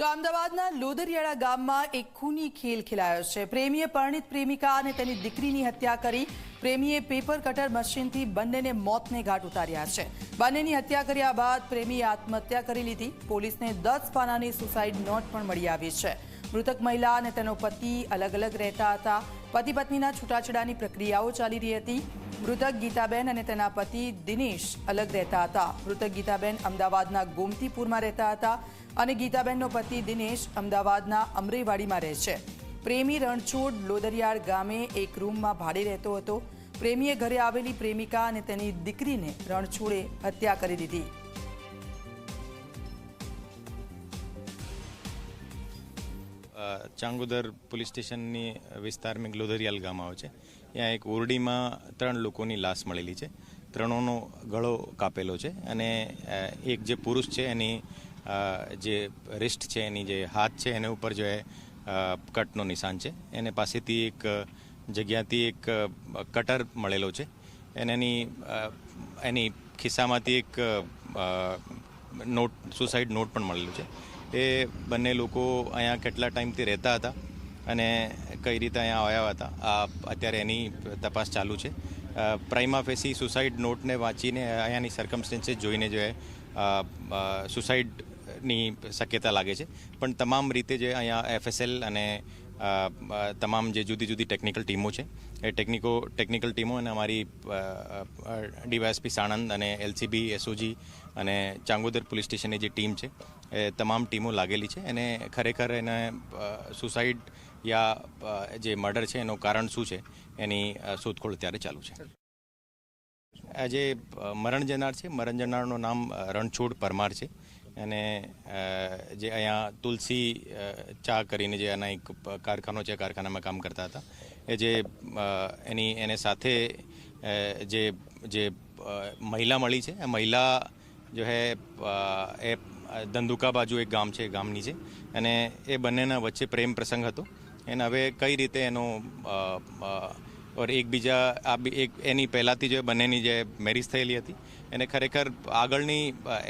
તો અમદાવાદના લોદરિયાળા ગામમાં એક ખૂની ખેલ ખેલાયો છે। પ્રેમીએ પરિણીત પ્રેમિકા અને તેની દીકરીની હત્યા કરી। પ્રેમીએ પેપર કટર મશીનથી બંનેને મોતને ઘાટ ઉતાર્યા છે। બંનેની હત્યા કર્યા બાદ પ્રેમીએ આત્મહત્યા કરી લીધી। પોલીસને 10 પાનાની સુસાઇડ નોટ પણ મળી આવી છે। મૃતક મહિલા અને તેનો પતિ અલગ અલગ રહેતા હતા। પતિ પત્નીના છૂટાછેડાની પ્રક્રિયાઓ ચાલી રહી હતી। મૃતક ગીતાબેન અને તેના પતિ દિનેશ અલગ રહેતા હતા। મૃતક ગીતાબેન અમદાવાદના ગોમતીપુરમાં રહેતા હતા અને ગીતાબેનનો પતિ દિનેશ અમદાવાદના અમરેવાડીમાં રહે છે। પ્રેમી રણછોડ લોદરિયાળ ગામે એક રૂમમાં ભાડે રહેતો હતો। પ્રેમીએ ઘરે આવેલી પ્રેમિકા અને તેની દીકરીને રણછોડે હત્યા કરી દીધી। ચાંગોદર પોલીસ સ્ટેશનની વિસ્તારમાં લોદરિયાલ ગામ આવે છે। ત્યાં એક ઓરડીમાં 3 લોકોની લાશ મળેલી છે। ત્રણોનો ગળો કાપેલો છે અને એક જે પુરુષ છે એની જે રિસ્ટ છે, એની જે હાથ છે એના ઉપર જો કટનો નિશાન છે। એને પાસેથી એક જગ્યાથી એક કટર મળેલો છે અને એની ખિસ્સામાંથી એક નોટ સુસાઇડ નોટ પણ મળેલું છે। એ બંને લોકો અહીંયા કેટલા ટાઈમથી રહેતા હતા અને કઈ રીતે અહીંયા આવ્યા હતા આ અત્યારે એની તપાસ ચાલુ છે। પ્રાઇમા ફેસી સુસાઇડ નોટને વાંચીને અહીંયાની સર્કમસ્ટન્સીસ જોઈને જો સુસાઇડની શક્યતા લાગે છે। પણ તમામ રીતે જે અહીંયા એફએસએલ અને તમામ જે જુદી જુદી ટેકનિકલ ટીમો છે એ ટેકનિકલ ટીમો અને અમારી ડીવાયએસપી સાણંદ અને એલસીબી એસઓજી અને ચાંગોદર પોલીસ સ્ટેશનની જે ટીમ છે એ તમામ ટીમો લાગેલી છે અને ખરેખર એને સુસાઇડ યા જે મર્ડર છે એનું કારણ શું છે એની શોધખોળ અત્યારે ચાલુ છે। આ જે મરણ જનાર છે, મરણ જનારનું નામ રણછોડ પરમાર છે અને જે અહીંયા તુલસી ચા કરીને જે આના એક કારખાનો છે, કારખાનામાં કામ કરતા હતા। એ જે એને સાથે જે મહિલા મળી છે, એ મહિલા જો હે એ ધંધુકા બાજુ એક ગામ છે, ગામની છે અને એ બંનેના વચ્ચે પ્રેમ પ્રસંગ હતો। એને હવે કઈ રીતે એનો ઓર એકબીજા એની પહેલાંથી જે બંનેની જે મેરેજ થયેલી હતી એને ખરેખર આગળની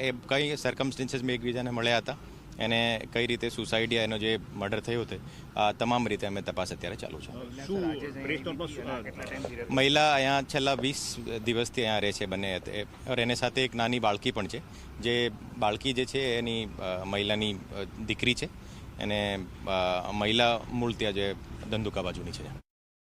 એ કઈ સર્કમસ્ટન્સીસમાં એકબીજાને મળ્યા હતા, એને કઈ રીતે સુસાઇડ યા એનો જે મર્ડર થયો હતો આ તમામ રીતે અમે તપાસ અત્યારે ચાલુ છે। મહિલા અહીંયા છેલ્લા 20 દિવસથી અહીંયા રહે છે બંને ઓર એને સાથે એક નાની બાળકી પણ છે। જે બાળકી જે છે એની મહિલાની દીકરી છે અને મહિલા મૂળ ત્યાં જે ધંધુકા બાજુની છે।